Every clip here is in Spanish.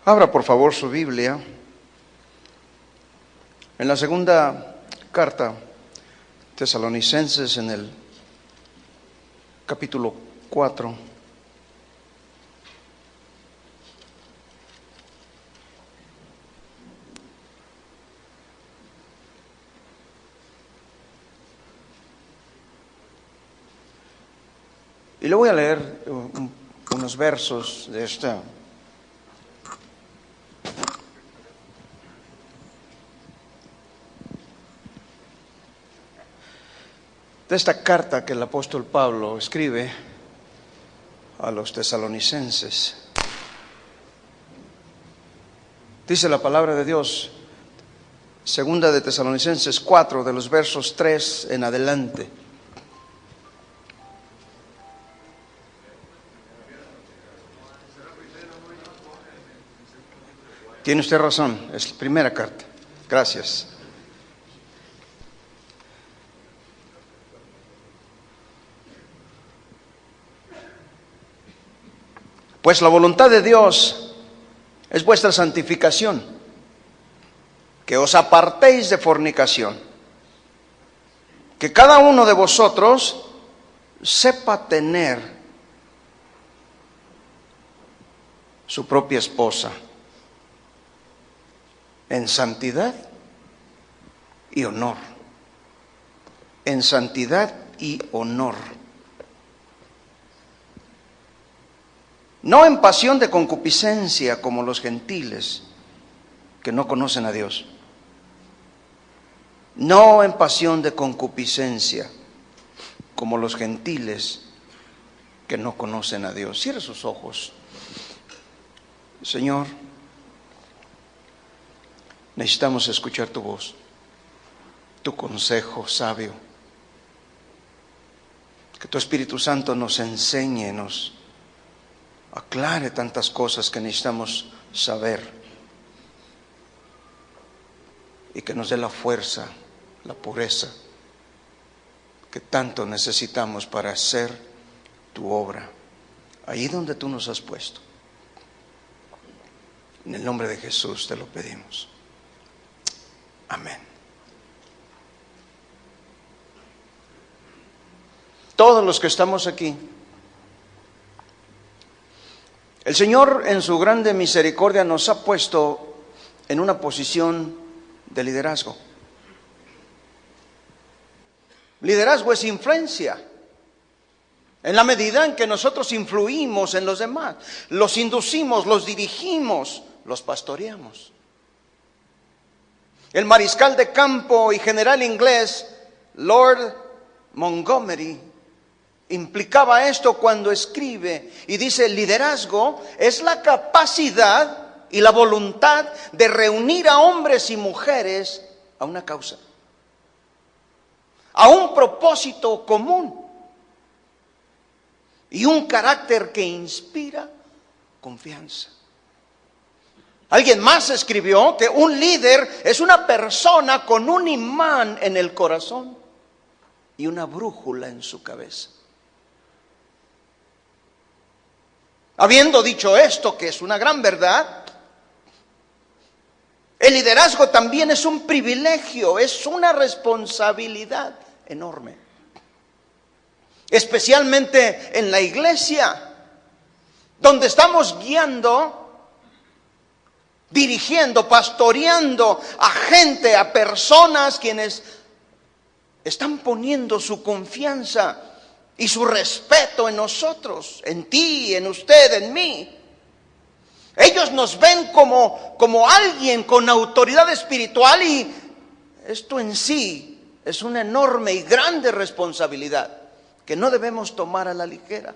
Abra por favor su Biblia en la segunda carta Tesalonicenses, en el capítulo 4. Y le voy a leer unos versos de esta carta que el apóstol Pablo escribe a los tesalonicenses. Dice la palabra de Dios, segunda de Tesalonicenses 4, de los versos 3 en adelante. Tiene usted razón, es la primera carta. Gracias. Pues la voluntad de Dios es vuestra santificación, que os apartéis de fornicación, que cada uno de vosotros sepa tener su propia esposa en santidad y honor, en santidad y honor. No en pasión de concupiscencia como los gentiles que no conocen a Dios. No en pasión de concupiscencia como los gentiles que no conocen a Dios. Cierre sus ojos. Señor, necesitamos escuchar tu voz, tu consejo sabio. Que tu Espíritu Santo nos enseñe, nos aclare tantas cosas que necesitamos saber, y que nos dé la fuerza, la pureza que tanto necesitamos para hacer tu obra allí donde tú nos has puesto. En el nombre de Jesús te lo pedimos. Amén. Todos los que estamos aquí, el Señor en su grande misericordia nos ha puesto en una posición de liderazgo. Liderazgo es influencia. En la medida en que nosotros influimos en los demás, los inducimos, los dirigimos, los pastoreamos. El mariscal de campo y general inglés Lord Montgomery implicaba esto cuando escribe y dice: liderazgo es la capacidad y la voluntad de reunir a hombres y mujeres a una causa, a un propósito común y un carácter que inspira confianza. Alguien más escribió que un líder es una persona con un imán en el corazón y una brújula en su cabeza. Habiendo dicho esto, que es una gran verdad, el liderazgo también es un privilegio, es una responsabilidad enorme. Especialmente en la iglesia, donde estamos guiando, dirigiendo, pastoreando a gente, a personas quienes están poniendo su confianza y su respeto en nosotros, en ti, en usted, en mí. Ellos nos ven como alguien con autoridad espiritual, y esto en sí es una enorme y grande responsabilidad que no debemos tomar a la ligera.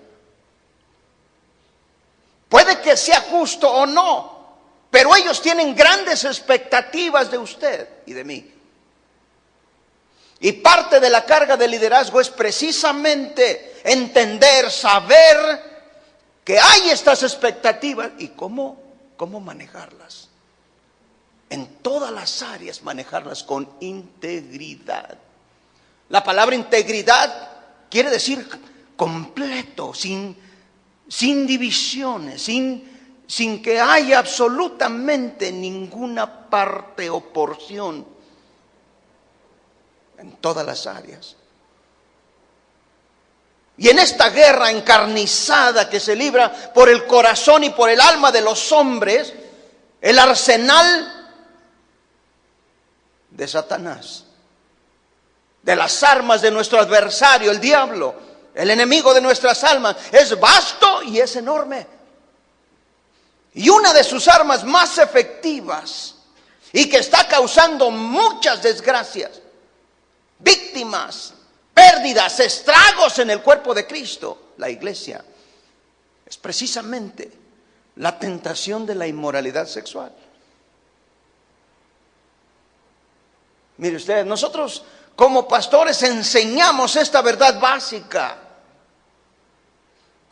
Puede que sea justo o no, pero ellos tienen grandes expectativas de usted y de mí. Y parte de la carga de liderazgo es precisamente entender, saber que hay estas expectativas y cómo manejarlas. En todas las áreas, manejarlas con integridad. La palabra integridad quiere decir completo, sin divisiones, sin sin que haya absolutamente ninguna parte o porción en todas las áreas. Y en esta guerra encarnizada que se libra por el corazón y por el alma de los hombres, el arsenal de Satanás, de las armas de nuestro adversario, el diablo, el enemigo de nuestras almas, es vasto y es enorme. Y una de sus armas más efectivas y que está causando muchas desgracias, víctimas, pérdidas, estragos en el cuerpo de Cristo, la iglesia, es precisamente la tentación de la inmoralidad sexual. Mire usted, nosotros como pastores enseñamos esta verdad básica: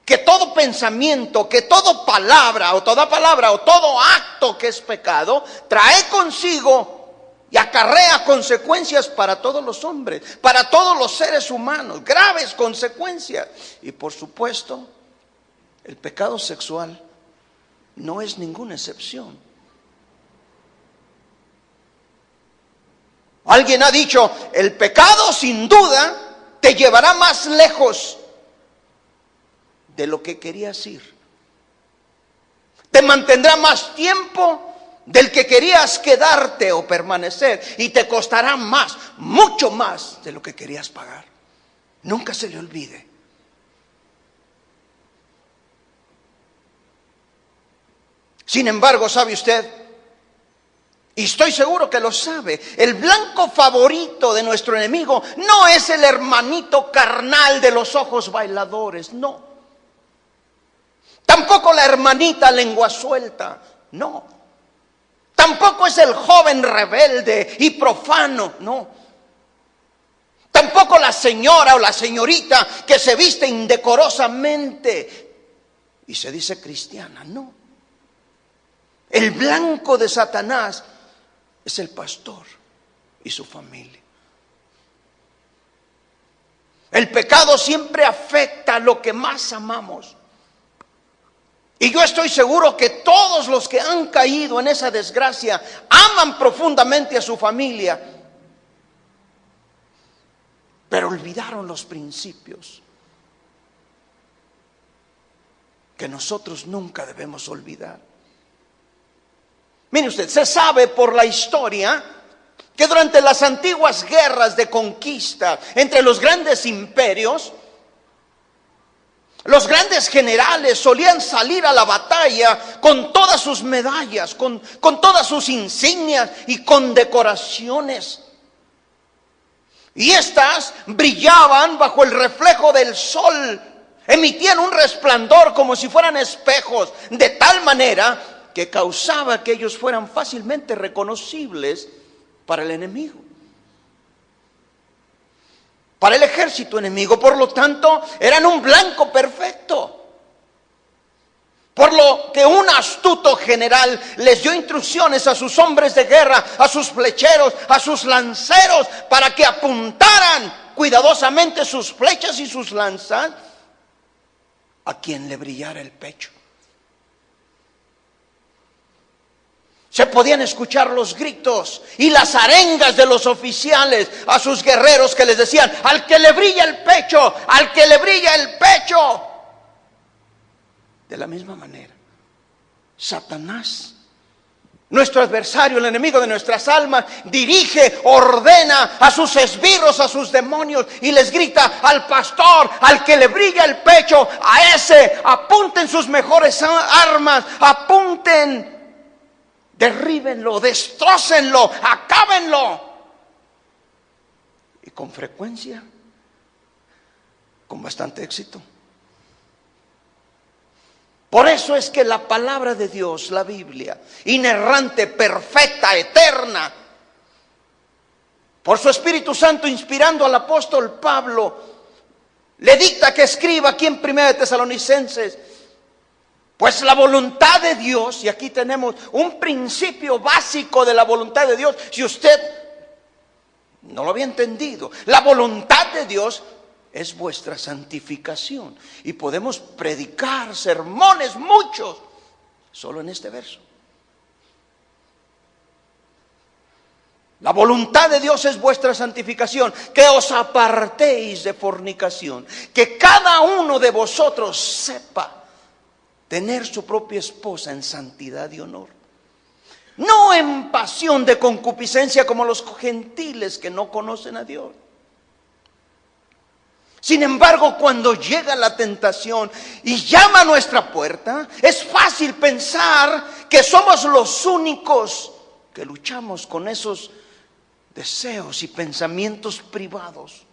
que todo pensamiento, que toda palabra o todo acto que es pecado trae consigo y acarrea consecuencias para todos los hombres, para todos los seres humanos, graves consecuencias. Y por supuesto, el pecado sexual no es ninguna excepción. Alguien ha dicho, el pecado sin duda te llevará más lejos de lo que querías ir. Te mantendrá más tiempo del que querías quedarte o permanecer, y te costará más, mucho más de lo que querías pagar. Nunca se le olvide. Sin embargo, ¿sabe usted? Y estoy seguro que lo sabe, el blanco favorito de nuestro enemigo no es el hermanito carnal de los ojos bailadores, no. Tampoco la hermanita lengua suelta, no. Tampoco es el joven rebelde y profano, no. Tampoco la señora o la señorita que se viste indecorosamente y se dice cristiana, no. El blanco de Satanás es el pastor y su familia. El pecado siempre afecta a lo que más amamos. Y yo estoy seguro que todos los que han caído en esa desgracia aman profundamente a su familia, pero olvidaron los principios que nosotros nunca debemos olvidar. Mire usted, se sabe por la historia que durante las antiguas guerras de conquista entre los grandes imperios, los grandes generales solían salir a la batalla con todas sus medallas, con todas sus insignias y condecoraciones. Y estas brillaban bajo el reflejo del sol, emitían un resplandor como si fueran espejos, de tal manera que causaba que ellos fueran fácilmente reconocibles para el enemigo, para el ejército enemigo. Por lo tanto, eran un blanco perfecto. Por lo que un astuto general les dio instrucciones a sus hombres de guerra, a sus flecheros, a sus lanceros, para que apuntaran cuidadosamente sus flechas y sus lanzas a quien le brillara el pecho. Se podían escuchar los gritos y las arengas de los oficiales a sus guerreros que les decían: al que le brilla el pecho, al que le brilla el pecho. De la misma manera, Satanás, nuestro adversario, el enemigo de nuestras almas, dirige, ordena a sus esbirros, a sus demonios, y les grita al pastor: al que le brilla el pecho, a ese apunten sus mejores armas, apunten, derríbenlo, destrócenlo, acábenlo. Y con frecuencia, con bastante éxito. Por eso es que la palabra de Dios, la Biblia, inerrante, perfecta, eterna, por su Espíritu Santo inspirando al apóstol Pablo, le dicta que escriba aquí en 1 Tesalonicenses: pues la voluntad de Dios, y aquí tenemos un principio básico de la voluntad de Dios, si usted no lo había entendido, la voluntad de Dios es vuestra santificación. Y podemos predicar sermones muchos Solo en este verso. La voluntad de Dios es vuestra santificación, que os apartéis de fornicación, que cada uno de vosotros sepa tener su propia esposa en santidad y honor, no en pasión de concupiscencia como los gentiles que no conocen a Dios. Sin embargo, cuando llega la tentación y llama a nuestra puerta, es fácil pensar que somos los únicos que luchamos con esos deseos y pensamientos privados.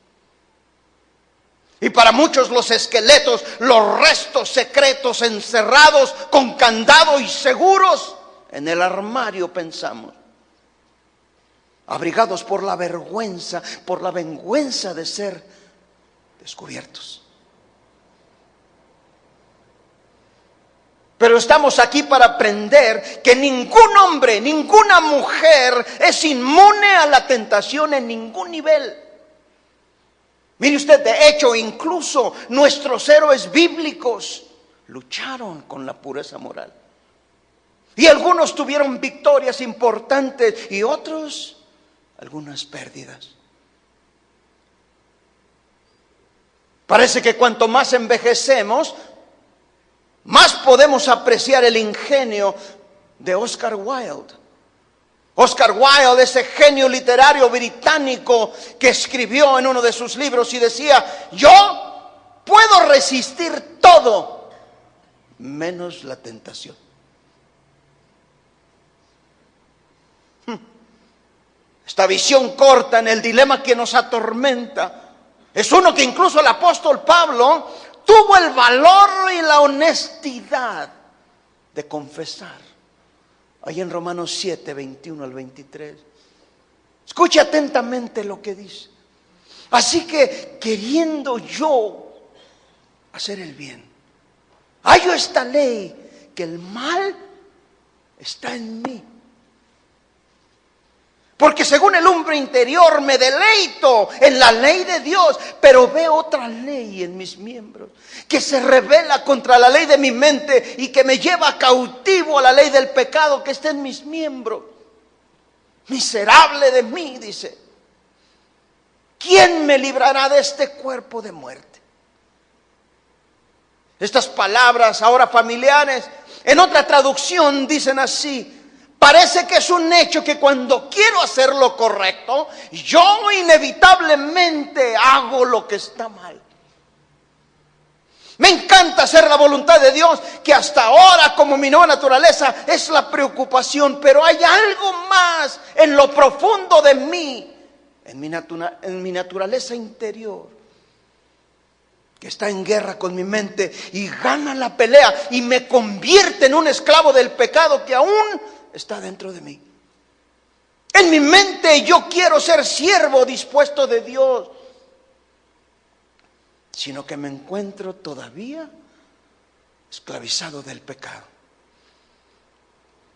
Y para muchos los esqueletos, los restos secretos encerrados con candado y seguros en el armario, pensamos, abrigados por la vergüenza de ser descubiertos. Pero estamos aquí para aprender que ningún hombre, ninguna mujer es inmune a la tentación en ningún nivel. Mire usted, de hecho, incluso nuestros héroes bíblicos lucharon con la pureza moral. Y algunos tuvieron victorias importantes y otros algunas pérdidas. Parece que cuanto más envejecemos, más podemos apreciar el ingenio de Oscar Wilde. Oscar Wilde, ese genio literario británico que escribió en uno de sus libros y decía: yo puedo resistir todo menos la tentación. Esta visión corta en el dilema que nos atormenta es uno que incluso el apóstol Pablo tuvo el valor y la honestidad de confesar. Ahí en Romanos 7, 21 al 23. Escuche atentamente lo que dice. Así que, queriendo yo hacer el bien, hallo esta ley, que el mal está en mí. Porque según el hombre interior me deleito en la ley de Dios, pero veo otra ley en mis miembros, que se rebela contra la ley de mi mente y que me lleva cautivo a la ley del pecado que está en mis miembros. Miserable de mí, dice, ¿quién me librará de este cuerpo de muerte? Estas palabras ahora familiares, en otra traducción dicen así: parece que es un hecho que cuando quiero hacer lo correcto, yo inevitablemente hago lo que está mal. Me encanta hacer la voluntad de Dios, que hasta ahora como mi nueva naturaleza es la preocupación, pero hay algo más en lo profundo de mí, en mi naturaleza interior, que está en guerra con mi mente y gana la pelea y me convierte en un esclavo del pecado que aún está dentro de mí. En mi mente yo quiero ser siervo dispuesto de Dios, sino que me encuentro todavía esclavizado del pecado.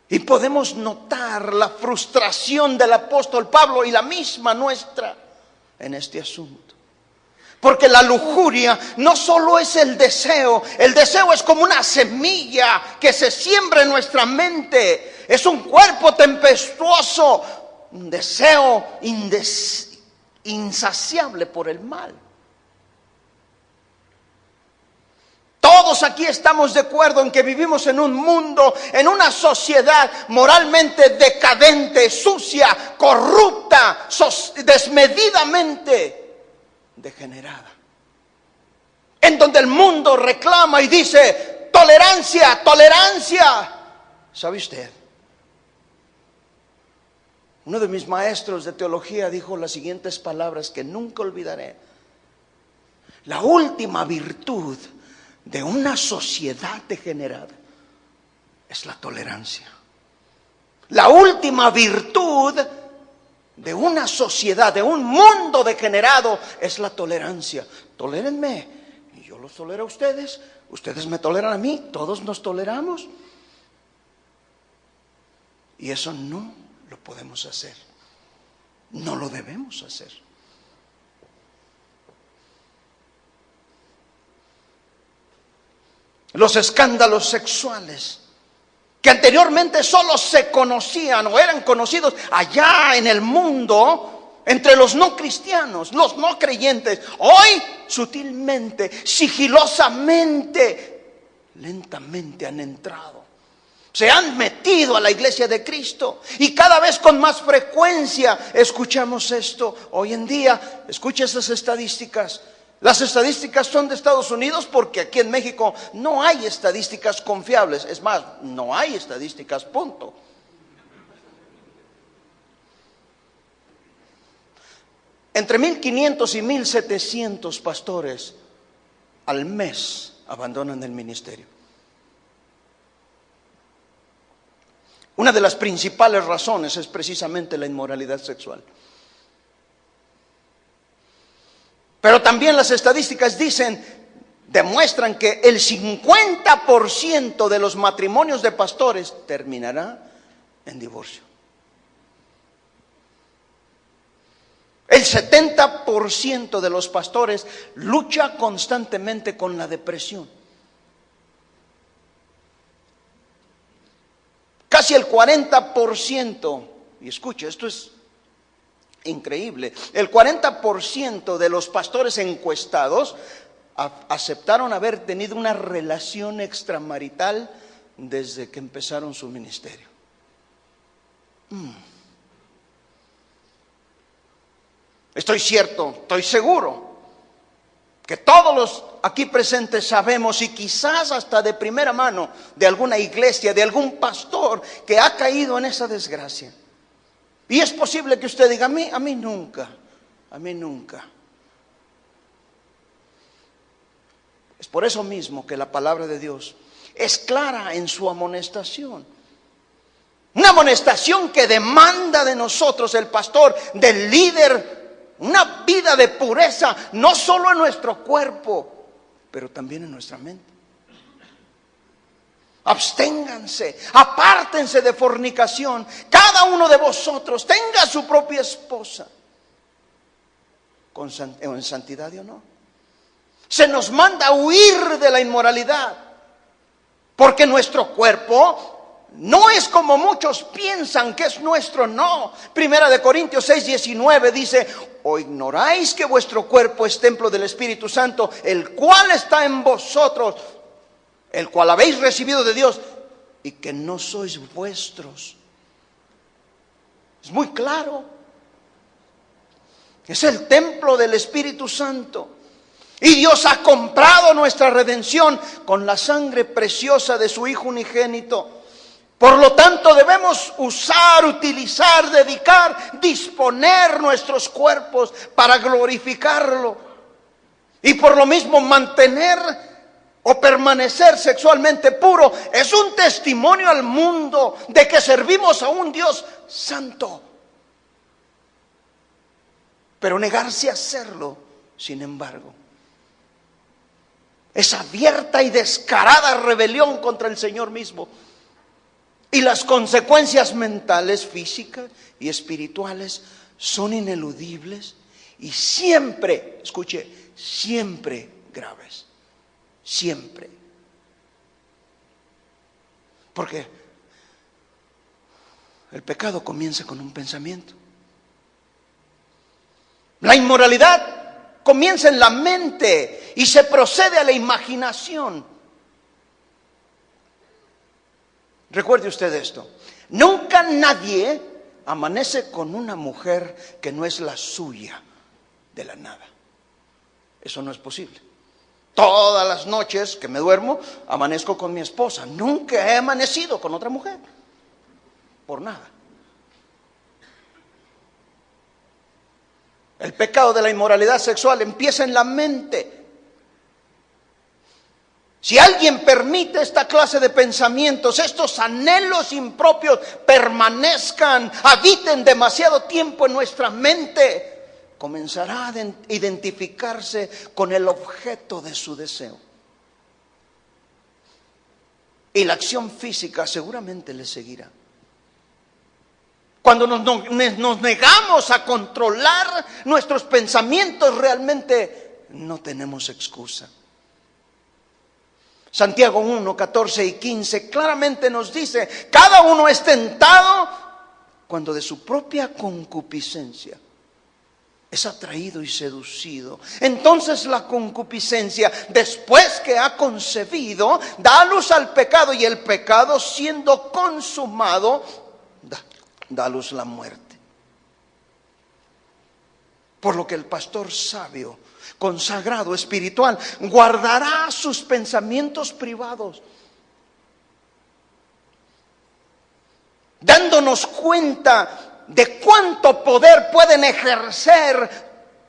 Y podemos notar la frustración del apóstol Pablo y la misma nuestra en este asunto. Porque la lujuria no solo es el deseo es como una semilla que se siembra en nuestra mente. Es un cuerpo tempestuoso, un deseo insaciable por el mal. Todos aquí estamos de acuerdo en que vivimos en un mundo, en una sociedad moralmente decadente, sucia, corrupta, desmedidamente degenerada, en donde el mundo reclama y dice: tolerancia, tolerancia. ¿Sabe usted? Uno de mis maestros de teología dijo las siguientes palabras que nunca olvidaré: la última virtud de una sociedad degenerada es la tolerancia. La última virtud de una sociedad, de un mundo degenerado, es la tolerancia. Tolérenme y yo los tolero a ustedes, ustedes me toleran a mí, todos nos toleramos. Y eso no lo podemos hacer, no lo debemos hacer. Los escándalos sexuales que anteriormente solo se conocían o eran conocidos allá en el mundo, entre los no cristianos, los no creyentes, hoy sutilmente, sigilosamente, lentamente han entrado. Se han metido a la iglesia de Cristo y cada vez con más frecuencia escuchamos esto. Hoy en día, escucha esas estadísticas. Las estadísticas son de Estados Unidos porque aquí en México no hay estadísticas confiables. Es más, no hay estadísticas, punto. Entre 1,500 y 1,700 pastores al mes abandonan el ministerio. Una de las principales razones es precisamente la inmoralidad sexual. Pero también las estadísticas demuestran que el 50% de los matrimonios de pastores terminará en divorcio. El 70% de los pastores lucha constantemente con la depresión. Casi el 40%, y escucha, esto es increíble, el 40% de los pastores encuestados aceptaron haber tenido una relación extramarital desde que empezaron su ministerio. Estoy seguro que todos los aquí presentes sabemos, y quizás hasta de primera mano, de alguna iglesia, de algún pastor que ha caído en esa desgracia. Y es posible que usted diga, a mí nunca. Es por eso mismo que la palabra de Dios es clara en su amonestación. Una amonestación que demanda de nosotros, el pastor, del líder, una vida de pureza, no solo en nuestro cuerpo, pero también en nuestra mente. Absténganse, apártense de fornicación. Cada uno de vosotros tenga su propia esposa, en santidad o no. Se nos manda a huir de la inmoralidad, porque nuestro cuerpo no es como muchos piensan que es nuestro, no. Primera de Corintios 6:19 dice: ¿o ignoráis que vuestro cuerpo es templo del Espíritu Santo, el cual está en vosotros, el cual habéis recibido de Dios, y que no sois vuestros? Es muy claro. Es el templo del Espíritu Santo. Y Dios ha comprado nuestra redención con la sangre preciosa de su Hijo unigénito. Por lo tanto, debemos usar, utilizar, dedicar, disponer nuestros cuerpos para glorificarlo. Y por lo mismo mantener o permanecer sexualmente puro es un testimonio al mundo de que servimos a un Dios santo. Pero negarse a hacerlo, sin embargo, es abierta y descarada rebelión contra el Señor mismo. Y las consecuencias mentales, físicas y espirituales son ineludibles y siempre, escuche, siempre graves. Siempre. Porque el pecado comienza con un pensamiento. La inmoralidad comienza en la mente y se procede a la imaginación. Recuerde usted esto: nunca nadie amanece con una mujer que no es la suya de la nada. Eso no es posible. Todas las noches que me duermo, amanezco con mi esposa. Nunca he amanecido con otra mujer. Por nada. El pecado de la inmoralidad sexual empieza en la mente. Si alguien permite esta clase de pensamientos, estos anhelos impropios permanezcan, habiten demasiado tiempo en nuestra mente, comenzará a identificarse con el objeto de su deseo. Y la acción física seguramente le seguirá. Cuando nos negamos a controlar nuestros pensamientos, realmente no tenemos excusa. Santiago 1, 14 y 15 claramente nos dice, cada uno es tentado cuando de su propia concupiscencia es atraído y seducido. Entonces la concupiscencia, después que ha concebido, da a luz al pecado, y el pecado, siendo consumado, da a luz la muerte. Por lo que el pastor sabio, consagrado, espiritual, guardará sus pensamientos privados, dándonos cuenta de cuánto poder pueden ejercer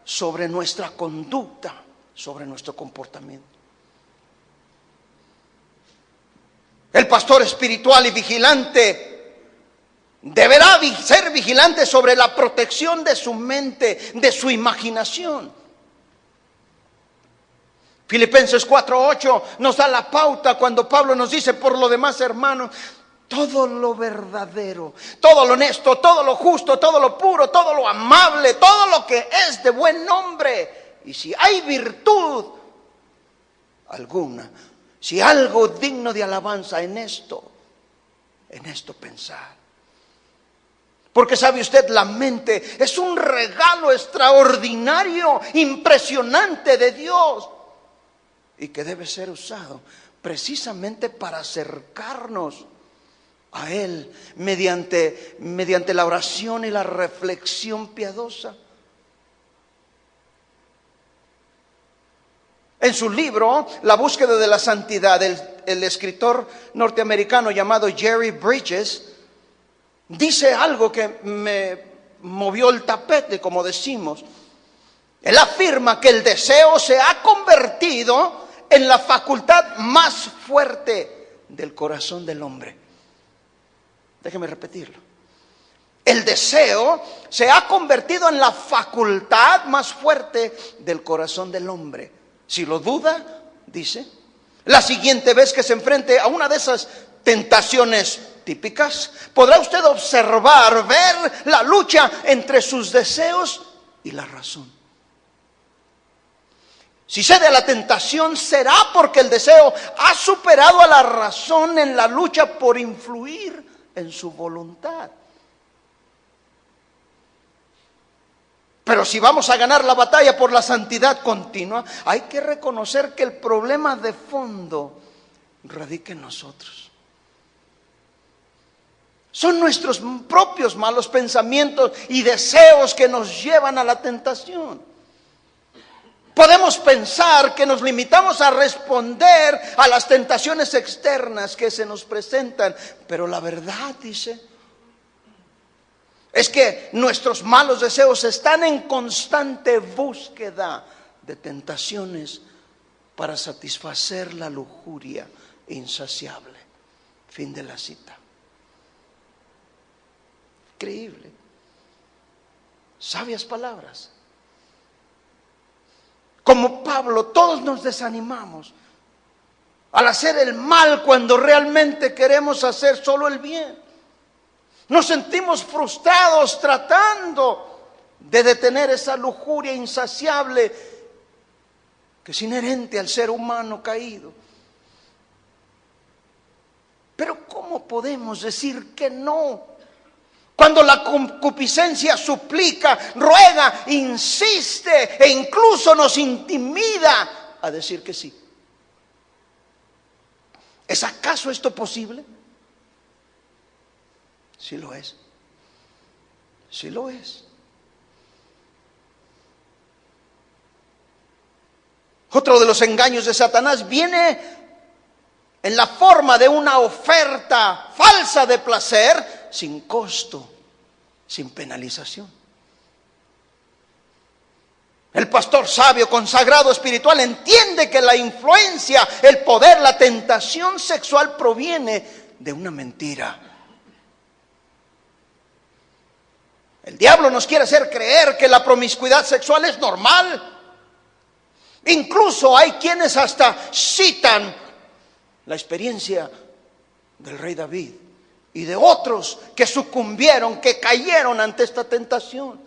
sobre nuestra conducta, sobre nuestro comportamiento. El pastor espiritual y vigilante deberá ser vigilante sobre la protección de su mente, de su imaginación. Filipenses 4:8 nos da la pauta cuando Pablo nos dice: por lo demás, hermanos, todo lo verdadero, todo lo honesto, todo lo justo, todo lo puro, todo lo amable, todo lo que es de buen nombre, y si hay virtud alguna, si algo digno de alabanza, en esto pensar. Porque sabe usted, la mente es un regalo extraordinario, impresionante de Dios, y que debe ser usado precisamente para acercarnos a Él mediante la oración y la reflexión piadosa. En su libro La búsqueda de la santidad, el escritor norteamericano llamado Jerry Bridges dice algo que me movió el tapete, como decimos. Él afirma que el deseo se ha convertido en la facultad más fuerte del corazón del hombre. Déjeme repetirlo. El deseo se ha convertido en la facultad más fuerte del corazón del hombre. Si lo duda, dice, la siguiente vez que se enfrente a una de esas tentaciones típicas, podrá usted observar, ver la lucha entre sus deseos y la razón. Si cede a la tentación, será porque el deseo ha superado a la razón en la lucha por influir en su voluntad. Pero si vamos a ganar la batalla por la santidad continua, hay que reconocer que el problema de fondo radica en nosotros. Son nuestros propios malos pensamientos y deseos que nos llevan a la tentación. Podemos pensar que nos limitamos a responder a las tentaciones externas que se nos presentan, pero la verdad, dice, es que nuestros malos deseos están en constante búsqueda de tentaciones para satisfacer la lujuria insaciable. Fin de la cita. Increíble. Sabias palabras. Como Pablo, todos nos desanimamos al hacer el mal cuando realmente queremos hacer solo el bien. Nos sentimos frustrados tratando de detener esa lujuria insaciable que es inherente al ser humano caído. Pero ¿cómo podemos decir que no? Cuando la concupiscencia suplica, ruega, insiste e incluso nos intimida a decir que sí. ¿Es acaso esto posible? Sí lo es. Sí lo es. Otro de los engaños de Satanás viene en la forma de una oferta falsa de placer sin costo, sin penalización. El pastor sabio, consagrado espiritual, entiende que la influencia, el poder, la tentación sexual proviene de una mentira. El diablo nos quiere hacer creer que la promiscuidad sexual es normal. Incluso hay quienes hasta citan la experiencia del rey David y de otros que sucumbieron, que cayeron ante esta tentación.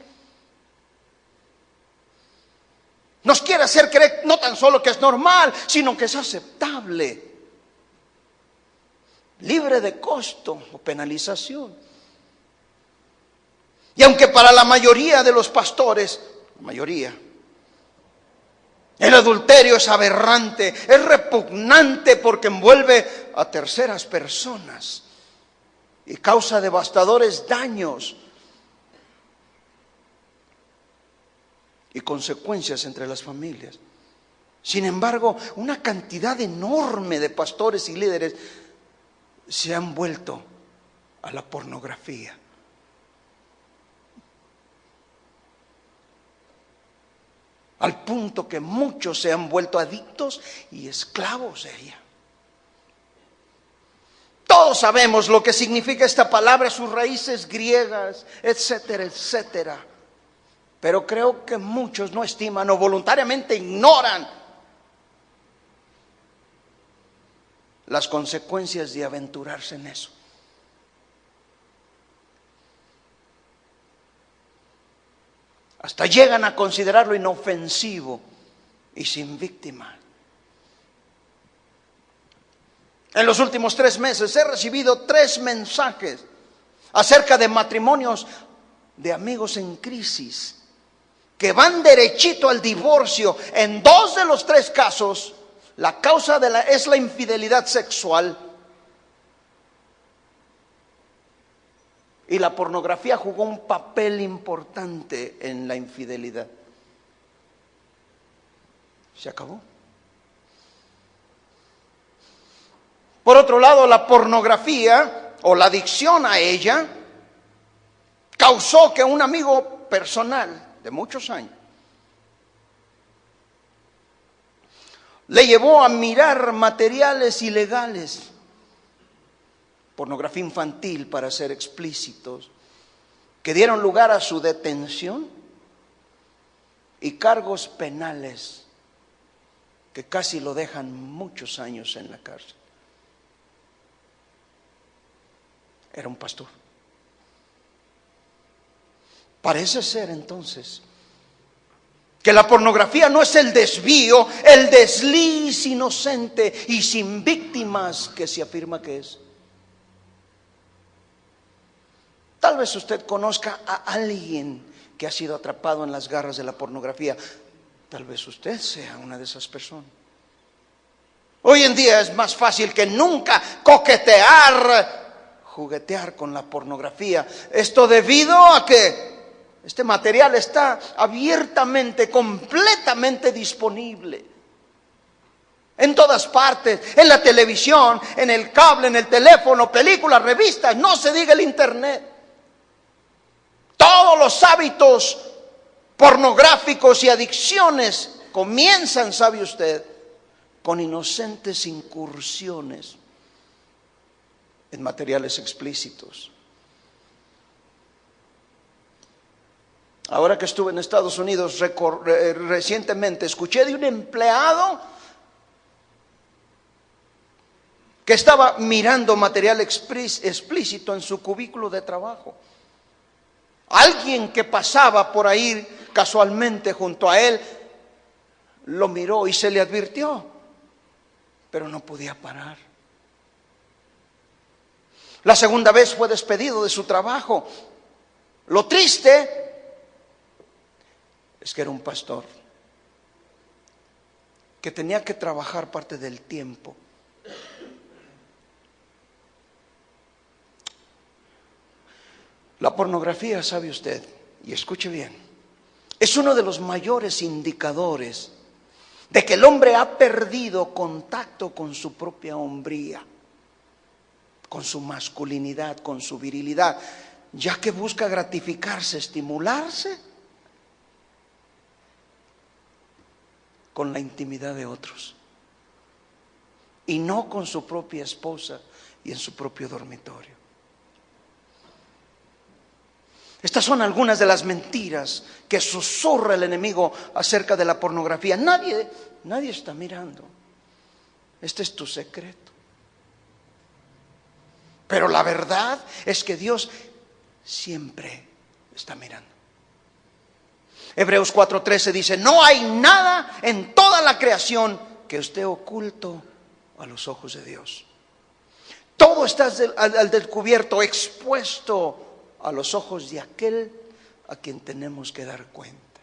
Nos quiere hacer creer no tan solo que es normal, sino que es aceptable. libre de costo o penalización. Y aunque para la mayoría de los pastores, la mayoría, el adulterio es aberrante, es repugnante porque envuelve a terceras personas y causa devastadores daños y consecuencias entre las familias. Sin embargo, una cantidad enorme de pastores y líderes se han vuelto a la pornografía. Al punto que muchos se han vuelto adictos y esclavos de ella. Todos sabemos lo que significa esta palabra, sus raíces griegas, etcétera, etcétera. Pero creo que muchos no estiman o voluntariamente ignoran las consecuencias de aventurarse en eso. Hasta llegan a considerarlo inofensivo y sin víctima. En los últimos 3 meses he recibido 3 mensajes acerca de matrimonios de amigos en crisis que van derechito al divorcio. En 2 de los 3 casos, la causa es la infidelidad sexual. Y la pornografía jugó un papel importante en la infidelidad. Se acabó. Por otro lado, la pornografía o la adicción a ella causó que un amigo personal de muchos años le llevó a mirar materiales ilegales, pornografía infantil para ser explícitos, que dieron lugar a su detención y cargos penales que casi lo dejan muchos años en la cárcel. Era un pastor. Parece ser entonces que la pornografía no es el desvío, el desliz inocente y sin víctimas que se afirma que es. Tal vez usted conozca a alguien que ha sido atrapado en las garras de la pornografía. Tal vez usted sea una de esas personas. Hoy en día es más fácil que nunca juguetear con la pornografía. Esto debido a que este material está abiertamente, completamente disponible. En todas partes, en la televisión, en el cable, en el teléfono, películas, revistas, no se diga el internet. Todos los hábitos pornográficos y adicciones comienzan, ¿sabe usted?, con inocentes incursiones en materiales explícitos. Ahora que estuve en Estados Unidos recientemente, escuché de un empleado que estaba mirando material explícito en su cubículo de trabajo. Alguien que pasaba por ahí casualmente junto a él lo miró y se le advirtió, pero no podía parar. La segunda vez fue despedido de su trabajo. Lo triste es que era un pastor que tenía que trabajar parte del tiempo. La pornografía, sabe usted, y escuche bien, es uno de los mayores indicadores de que el hombre ha perdido contacto con su propia hombría, con su masculinidad, con su virilidad, ya que busca gratificarse, estimularse con la intimidad de otros y no con su propia esposa y en su propio dormitorio. Estas son algunas de las mentiras que susurra el enemigo acerca de la pornografía. Nadie está mirando. Este es tu secreto. Pero la verdad es que Dios siempre está mirando. Hebreos 4:13 dice: no hay nada en toda la creación que esté oculto a los ojos de Dios. Todo está al descubierto, expuesto a los ojos de aquel a quien tenemos que dar cuenta.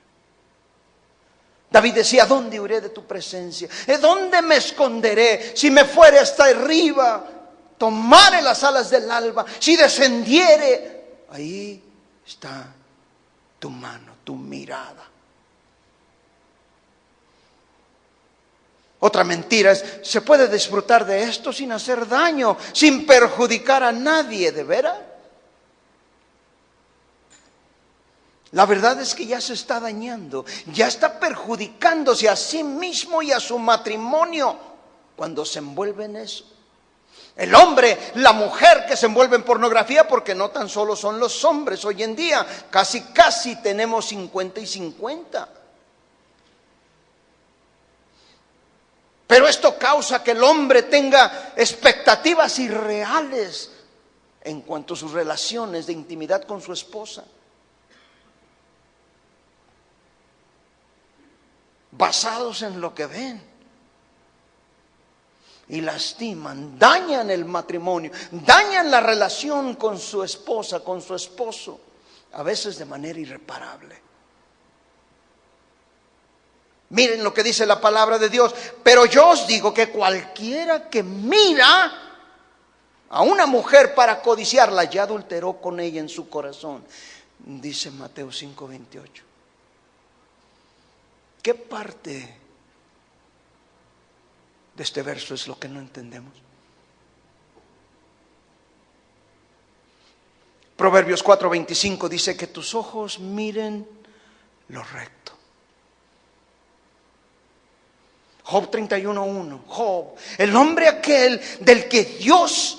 David decía: ¿dónde huiré de tu presencia? ¿De dónde me esconderé? Si me fuere hasta arriba, tomare las alas del alba, si descendiere, ahí está tu mano, tu mirada. Otra mentira es: se puede disfrutar de esto sin hacer daño, sin perjudicar a nadie. ¿De veras? La verdad es que ya se está dañando, ya está perjudicándose a sí mismo y a su matrimonio cuando se envuelve en eso. El hombre, la mujer que se envuelve en pornografía, porque no tan solo son los hombres hoy en día, casi tenemos 50 y 50. Pero esto causa que el hombre tenga expectativas irreales en cuanto a sus relaciones de intimidad con su esposa, basados en lo que ven, y lastiman, dañan el matrimonio, dañan la relación con su esposa, con su esposo, a veces de manera irreparable. Miren lo que dice la palabra de Dios: pero yo os digo que cualquiera que mira a una mujer para codiciarla, ya adulteró con ella en su corazón, dice Mateo 5:28. ¿Qué parte de este verso es lo que no entendemos? Proverbios 4:25 dice que tus ojos miren lo recto. Job 31:1. Job, el hombre aquel del que Dios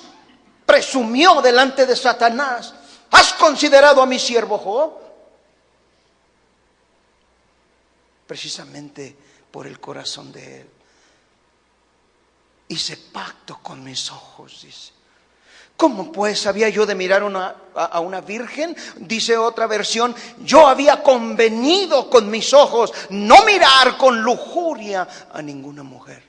presumió delante de Satanás: ¿has considerado a mi siervo Job? Precisamente por el corazón de él. Hice pacto con mis ojos, dice. ¿Cómo pues había yo de mirar a una virgen? Dice otra versión: yo había convenido con mis ojos no mirar con lujuria a ninguna mujer.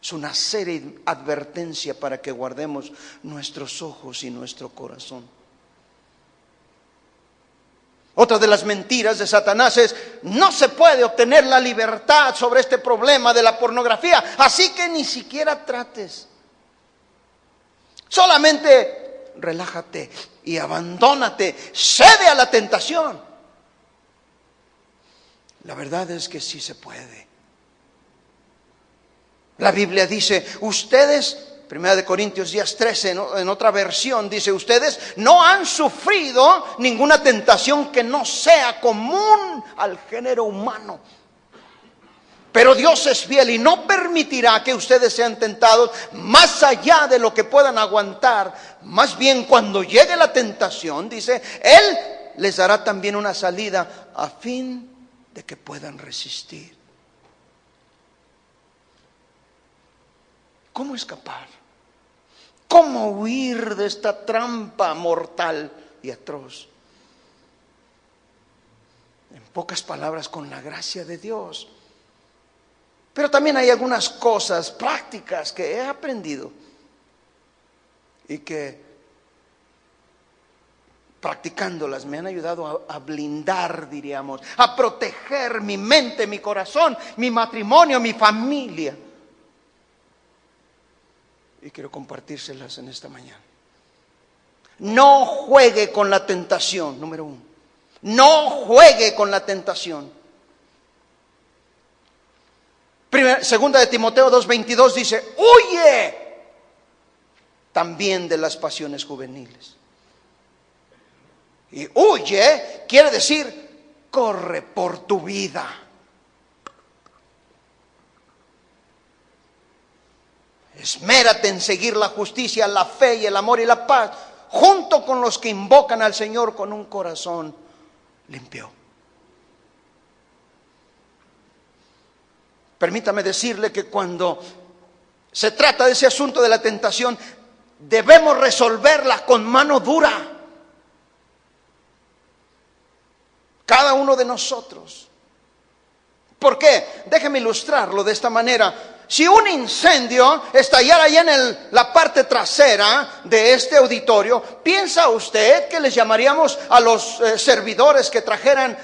Es una seria advertencia para que guardemos nuestros ojos y nuestro corazón. Otra de las mentiras de Satanás es: no se puede obtener la libertad sobre este problema de la pornografía, así que ni siquiera trates. Solamente relájate y abandónate, cede a la tentación. La verdad es que sí se puede. La Biblia dice: ustedes, 1 Corintios 10:13, en otra versión dice: ustedes no han sufrido ninguna tentación que no sea común al género humano. Pero Dios es fiel y no permitirá que ustedes sean tentados más allá de lo que puedan aguantar. Más bien, cuando llegue la tentación, dice, Él les dará también una salida a fin de que puedan resistir. ¿Cómo escapar? ¿Cómo huir de esta trampa mortal y atroz? En pocas palabras, con la gracia de Dios. Pero también hay algunas cosas prácticas que he aprendido y que, practicándolas, me han ayudado a blindar, diríamos, a proteger mi mente, mi corazón, mi matrimonio, mi familia. Y quiero compartírselas en esta mañana. No juegue con la tentación, número 1. No juegue con la tentación. Segunda de Timoteo 2:22 dice: huye también de las pasiones juveniles. Y huye quiere decir: corre por tu vida. Esmérate en seguir la justicia, la fe y el amor y la paz, junto con los que invocan al Señor con un corazón limpio. Permítame decirle que cuando se trata de ese asunto de la tentación, debemos resolverla con mano dura. Cada uno de nosotros. ¿Por qué? Déjeme ilustrarlo de esta manera. si un incendio estallara allá en la parte trasera de este auditorio, ¿piensa usted que les llamaríamos a los servidores que trajeran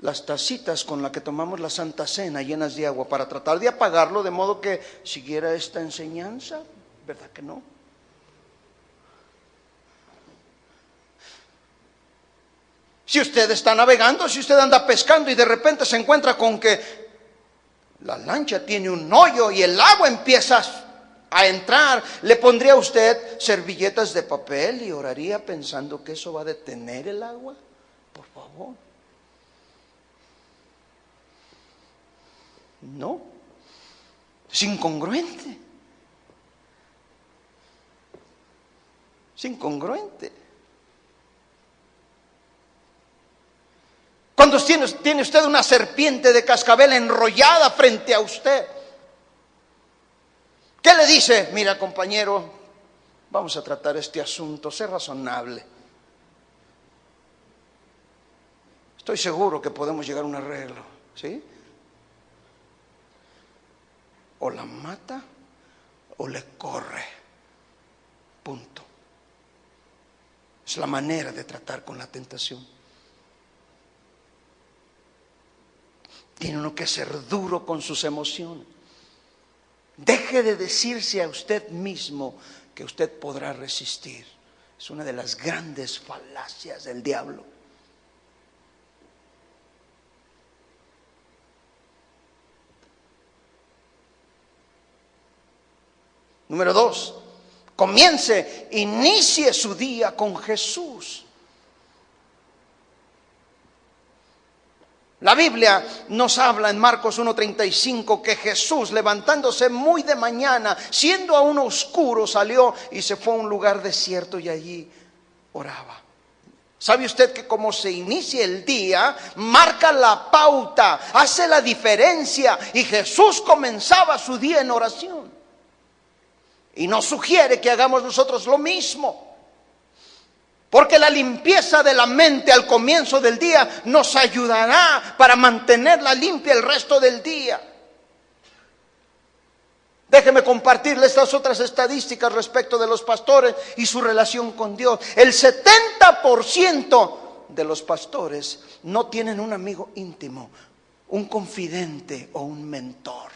las tacitas con las que tomamos la Santa Cena llenas de agua para tratar de apagarlo de modo que siguiera esta enseñanza? ¿Verdad que no? Si usted está navegando, si usted anda pescando y de repente se encuentra con que la lancha tiene un hoyo y el agua empieza a entrar, ¿le pondría usted servilletas de papel y oraría pensando que eso va a detener el agua? Por favor. No. Es incongruente. Es incongruente. Cuando tiene usted una serpiente de cascabel enrollada frente a usted, ¿qué le dice? Mira, compañero, vamos a tratar este asunto, sé razonable. Estoy seguro que podemos llegar a un arreglo, ¿sí? O la mata o le corre. Punto. Es la manera de tratar con la tentación. Tiene uno que ser duro con sus emociones. Deje de decirse a usted mismo que usted podrá resistir. Es una de las grandes falacias del diablo. Número 2, inicie su día con Jesús. La Biblia nos habla en Marcos 1:35 que Jesús, levantándose muy de mañana, siendo aún oscuro, salió y se fue a un lugar desierto y allí oraba. ¿Sabe usted que como se inicia el día, marca la pauta, hace la diferencia? Y Jesús comenzaba su día en oración. Y nos sugiere que hagamos nosotros lo mismo. Porque la limpieza de la mente al comienzo del día nos ayudará para mantenerla limpia el resto del día. Déjeme compartirle estas otras estadísticas respecto de los pastores y su relación con Dios. El 70% de los pastores no tienen un amigo íntimo, un confidente o un mentor.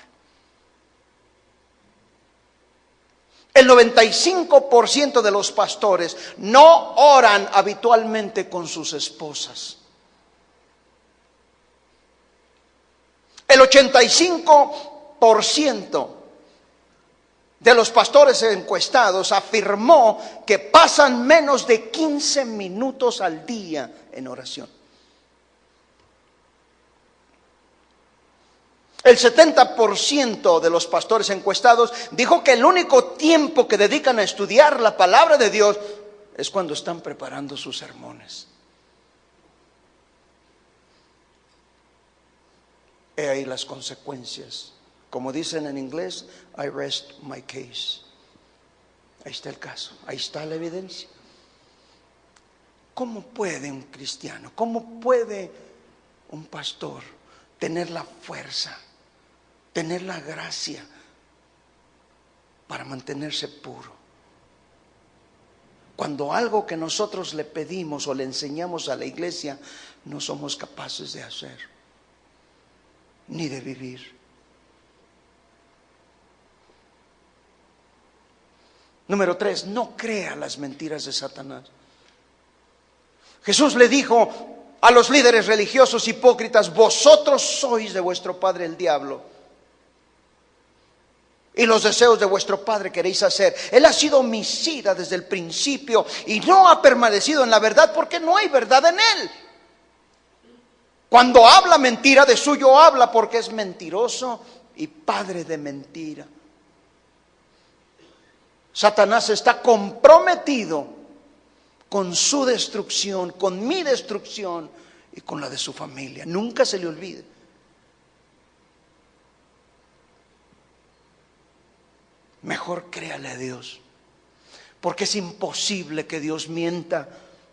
El 95% de los pastores no oran habitualmente con sus esposas. El 85% de los pastores encuestados afirmó que pasan menos de 15 minutos al día en oración. El 70% de los pastores encuestados dijo que el único tiempo que dedican a estudiar la palabra de Dios es cuando están preparando sus sermones. He ahí las consecuencias. Como dicen en inglés, I rest my case. Ahí está el caso, ahí está la evidencia. ¿Cómo puede un cristiano, cómo puede un pastor tener la fuerza, tener la gracia para mantenerse puro? Cuando algo que nosotros le pedimos o le enseñamos a la iglesia no somos capaces de hacer, ni de vivir. Número 3, no crea las mentiras de Satanás. Jesús le dijo a los líderes religiosos hipócritas: vosotros sois de vuestro padre el diablo, y los deseos de vuestro padre queréis hacer. Él ha sido homicida desde el principio y no ha permanecido en la verdad porque no hay verdad en él. Cuando habla mentira, de suyo habla porque es mentiroso y padre de mentira. Satanás está comprometido con su destrucción, con mi destrucción y con la de su familia. Nunca se le olvide. Mejor créale a Dios, porque es imposible que Dios mienta,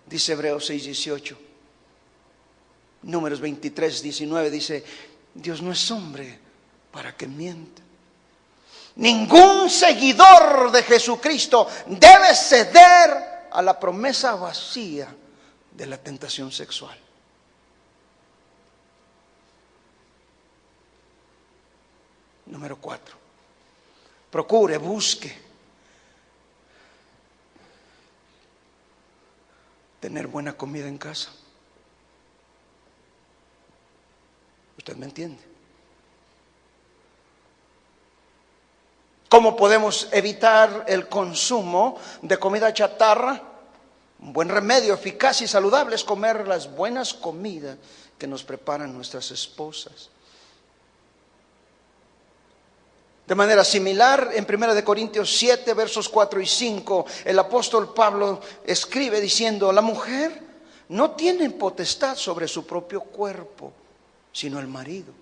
dice Hebreos 6:18. Números 23:19 dice: Dios no es hombre para que mienta, Ningún seguidor de Jesucristo debe ceder a la promesa vacía de la tentación sexual. Número 4. Procure, busque tener buena comida en casa. ¿Usted me entiende? ¿Cómo podemos evitar el consumo de comida chatarra? Un buen remedio eficaz y saludable es comer las buenas comidas que nos preparan nuestras esposas. De manera similar, en 1 Corintios 7, versos 4 y 5, el apóstol Pablo escribe diciendo: la mujer no tiene potestad sobre su propio cuerpo, sino el marido.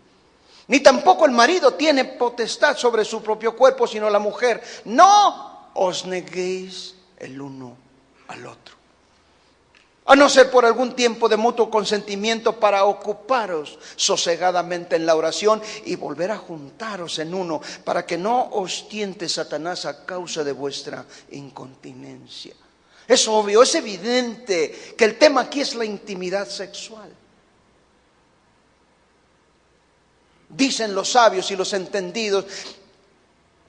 Ni tampoco el marido tiene potestad sobre su propio cuerpo, sino la mujer. No os neguéis el uno al otro, a no ser por algún tiempo de mutuo consentimiento, para ocuparos sosegadamente en la oración y volver a juntaros en uno, para que no os tiente Satanás a causa de vuestra incontinencia. Es obvio, es evidente que el tema aquí es la intimidad sexual. Dicen los sabios y los entendidos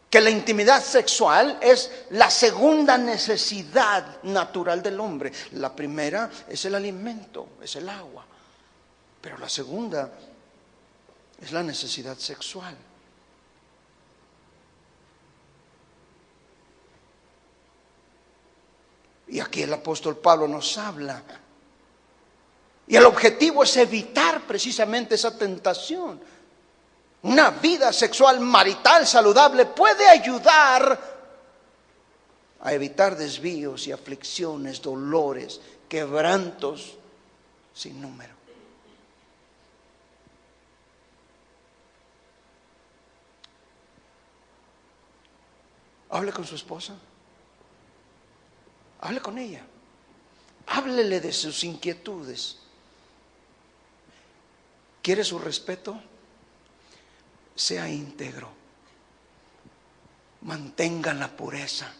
que la intimidad sexual es la segunda necesidad natural del hombre. La primera es el alimento, es el agua. Pero la segunda es la necesidad sexual. Y aquí el apóstol Pablo nos habla. Y el objetivo es evitar precisamente esa tentación. Una vida sexual marital saludable puede ayudar a evitar desvíos y aflicciones, dolores, quebrantos sin número. Hable con su esposa. Hable con ella. Háblele de sus inquietudes. ¿Quiere su respeto? Sea íntegro. Mantenga la pureza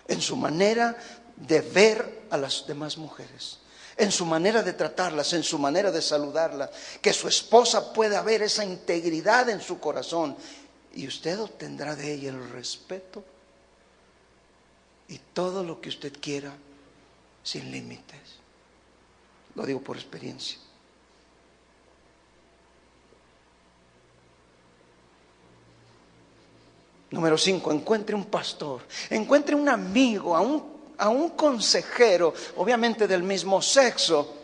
en su manera de ver a las demás mujeres, en su manera de tratarlas, en su manera de saludarlas. Que su esposa pueda ver esa integridad en su corazón, y usted obtendrá de ella el respeto y todo lo que usted quiera, sin límites. Lo digo por experiencia. Número 5, encuentre un pastor, encuentre un amigo, a un consejero, obviamente del mismo sexo.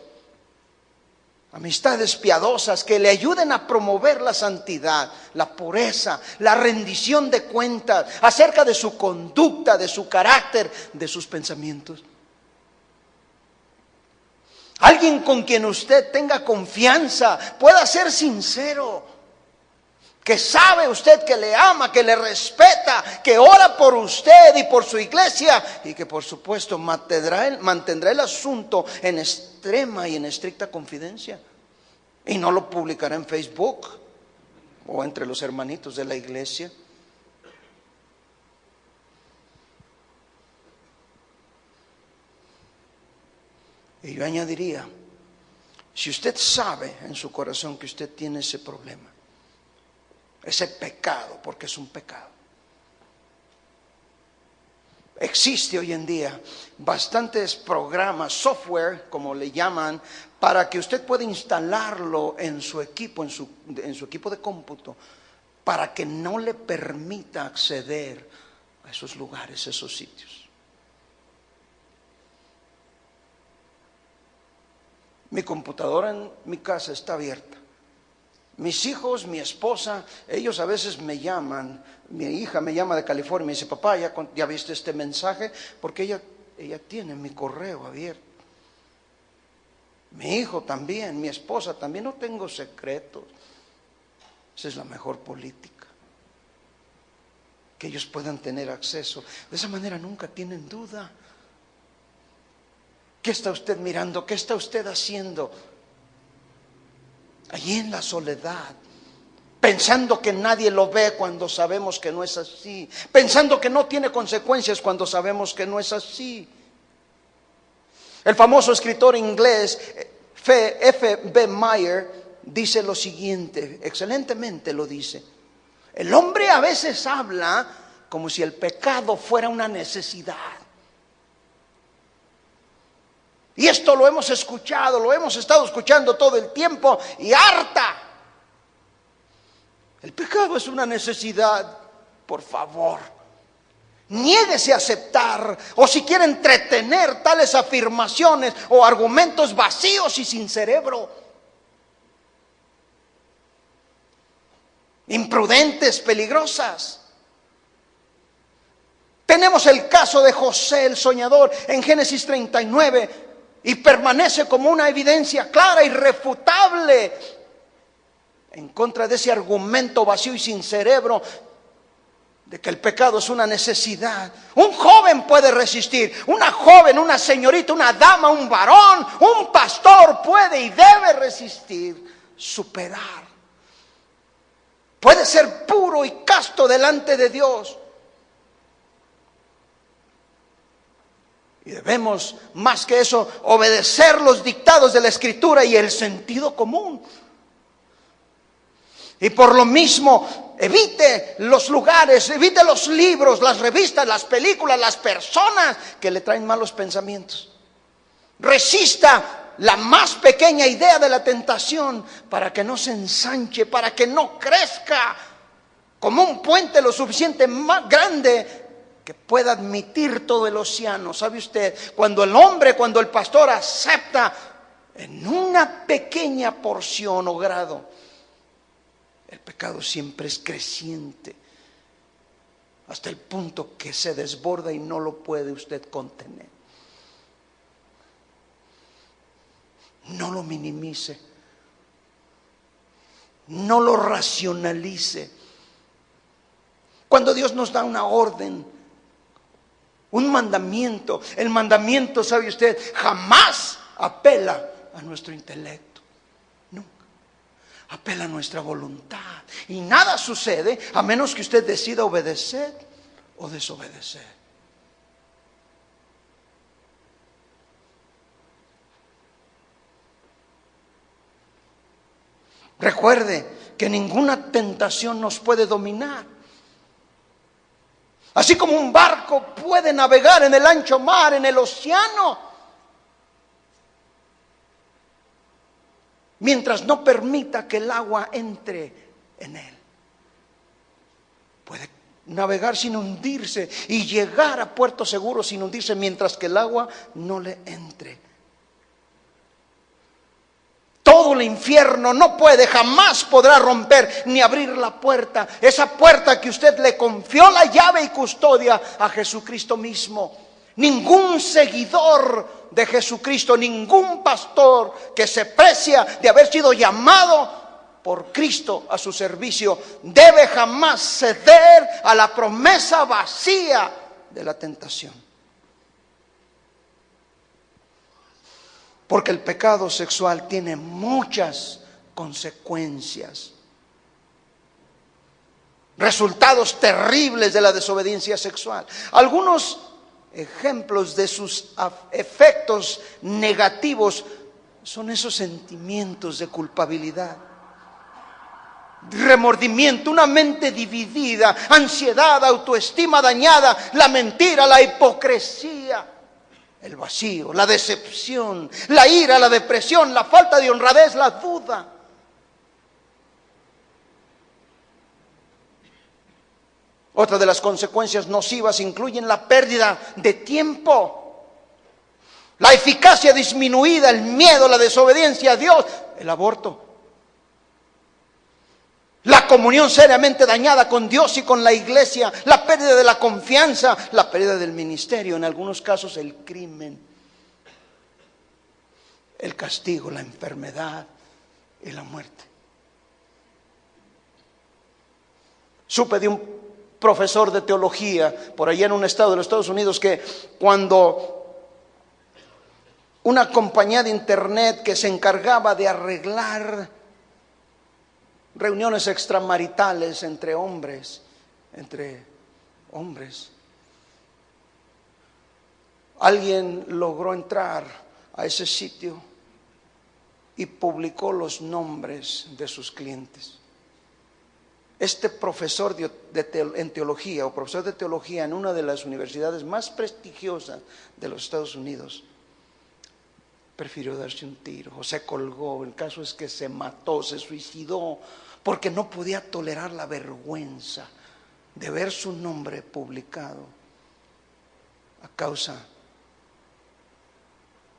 Amistades piadosas que le ayuden a promover la santidad, la pureza, la rendición de cuentas acerca de su conducta, de su carácter, de sus pensamientos. Alguien con quien usted tenga confianza, pueda ser sincero, que sabe usted que le ama, que le respeta, que ora por usted y por su iglesia, y que por supuesto mantendrá el asunto en extrema y en estricta confidencia, y no lo publicará en Facebook o entre los hermanitos de la iglesia. Y yo añadiría, si usted sabe en su corazón que usted tiene ese problema, ese pecado, porque es un pecado. Existe hoy en día bastantes programas, software, como le llaman, para que usted pueda instalarlo en su equipo, en su equipo de cómputo, para que no le permita acceder a esos lugares, esos sitios. Mi computadora en mi casa está abierta. Mis hijos, mi esposa, ellos a veces me llaman. Mi hija me llama de California y me dice: papá, ¿ya viste este mensaje? Porque ella tiene mi correo abierto. Mi hijo también, mi esposa también. No tengo secretos. Esa es la mejor política, que ellos puedan tener acceso. De esa manera nunca tienen duda. ¿Qué está usted mirando? ¿Qué está usted haciendo allí en la soledad, pensando que nadie lo ve cuando sabemos que no es así, pensando que no tiene consecuencias cuando sabemos que no es así. El famoso escritor inglés F.B. Meyer dice lo siguiente, excelentemente lo dice: el hombre a veces habla como si el pecado fuera una necesidad. Y esto lo hemos escuchado, lo hemos estado escuchando todo el tiempo y harta. El pecado es una necesidad, por favor. Niéguese a aceptar o si quiere entretener tales afirmaciones o argumentos vacíos y sin cerebro, imprudentes, peligrosas. Tenemos el caso de José el soñador en Génesis 39 y permanece como una evidencia clara, irrefutable, en contra de ese argumento vacío y sin cerebro de que el pecado es una necesidad. Un joven puede resistir, una joven, una señorita, una dama, un varón, un pastor puede y debe resistir, superar. Puede ser puro y casto delante de Dios. Y debemos, más que eso, obedecer los dictados de la Escritura y el sentido común. Y por lo mismo, evite los lugares, evite los libros, las revistas, las películas, las personas que le traen malos pensamientos. Resista la más pequeña idea de la tentación para que no se ensanche, para que no crezca como un puente lo suficiente más grande que pueda admitir todo el océano. ¿Sabe usted? Cuando el pastor acepta en una pequeña porción o grado, el pecado siempre es creciente hasta el punto que se desborda y no lo puede usted contener. No lo minimice, no lo racionalice. Cuando Dios nos da una orden, un mandamiento, el mandamiento, ¿sabe usted?, jamás apela a nuestro intelecto, nunca. Apela a nuestra voluntad. Y nada sucede a menos que usted decida obedecer o desobedecer. Recuerde que ninguna tentación nos puede dominar. Así como un barco puede navegar en el ancho mar, en el océano, mientras no permita que el agua entre en él. Puede navegar sin hundirse y llegar a puerto seguro sin hundirse mientras que el agua no le entre. Todo el infierno no puede, jamás podrá romper ni abrir la puerta. Esa puerta que usted le confió la llave y custodia a Jesucristo mismo. Ningún seguidor de Jesucristo, ningún pastor que se precia de haber sido llamado por Cristo a su servicio, debe jamás ceder a la promesa vacía de la tentación. Porque el pecado sexual tiene muchas consecuencias, resultados terribles de la desobediencia sexual. Algunos ejemplos de sus efectos negativos son esos sentimientos de culpabilidad, remordimiento, una mente dividida, ansiedad, autoestima dañada, la mentira, la hipocresía, el vacío, la decepción, la ira, la depresión, la falta de honradez, la duda. Otra de las consecuencias nocivas incluyen la pérdida de tiempo, la eficacia disminuida, el miedo, la desobediencia a Dios, el aborto, la comunión seriamente dañada con Dios y con la iglesia, la pérdida de la confianza, la pérdida del ministerio, en algunos casos el crimen, el castigo, la enfermedad y la muerte. Supe de un profesor de teología por allá en un estado de los Estados Unidos que cuando una compañía de internet que se encargaba de arreglar reuniones extramaritales entre hombres. Alguien logró entrar a ese sitio y publicó los nombres de sus clientes. Este profesor en teología, o profesor de teología en una de las universidades más prestigiosas de los Estados Unidos, prefirió darse un tiro o se colgó. El caso es que se mató, se suicidó, porque no podía tolerar la vergüenza de ver su nombre publicado a causa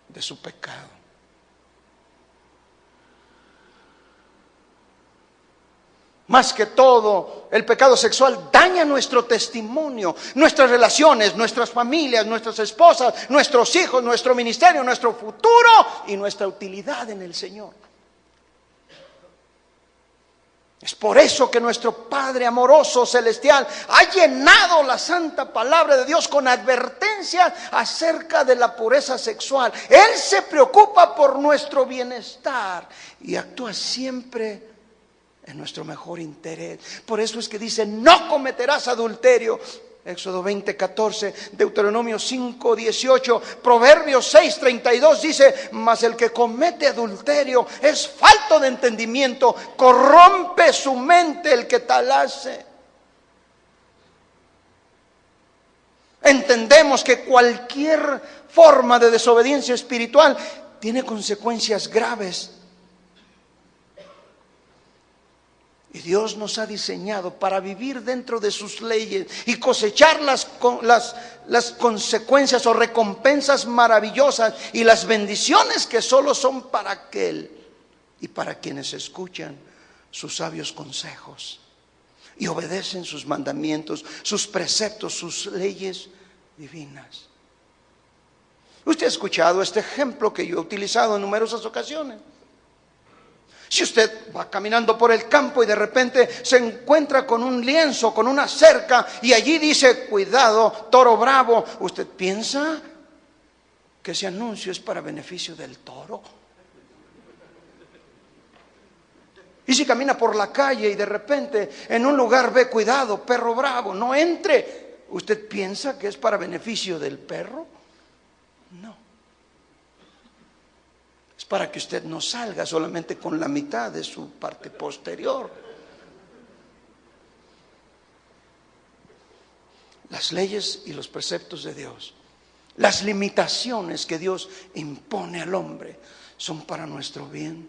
de su pecado. Más que todo, el pecado sexual daña nuestro testimonio, nuestras relaciones, nuestras familias, nuestras esposas, nuestros hijos, nuestro ministerio, nuestro futuro y nuestra utilidad en el Señor. Es por eso que nuestro Padre amoroso celestial ha llenado la santa palabra de Dios con advertencias acerca de la pureza sexual. Él se preocupa por nuestro bienestar y actúa siempre en nuestro mejor interés. Por eso es que dice: no cometerás adulterio. Éxodo 20:14, Deuteronomio 5:18, Proverbios 6:32 dice: mas el que comete adulterio es falto de entendimiento, corrompe su mente el que tal hace. Entendemos que cualquier forma de desobediencia espiritual tiene consecuencias graves. Y Dios nos ha diseñado para vivir dentro de sus leyes y cosechar las consecuencias o recompensas maravillosas y las bendiciones que solo son para aquel y para quienes escuchan sus sabios consejos y obedecen sus mandamientos, sus preceptos, sus leyes divinas. Usted ha escuchado este ejemplo que yo he utilizado en numerosas ocasiones. Si usted va caminando por el campo y de repente se encuentra con un lienzo, con una cerca, y allí dice: cuidado, toro bravo, ¿usted piensa que ese anuncio es para beneficio del toro? Y si camina por la calle y de repente en un lugar ve: cuidado, perro bravo, no entre, ¿usted piensa que es para beneficio del perro? No. Es para que usted no salga solamente con la mitad de su parte posterior. Las leyes y los preceptos de Dios, las limitaciones que Dios impone al hombre, son para nuestro bien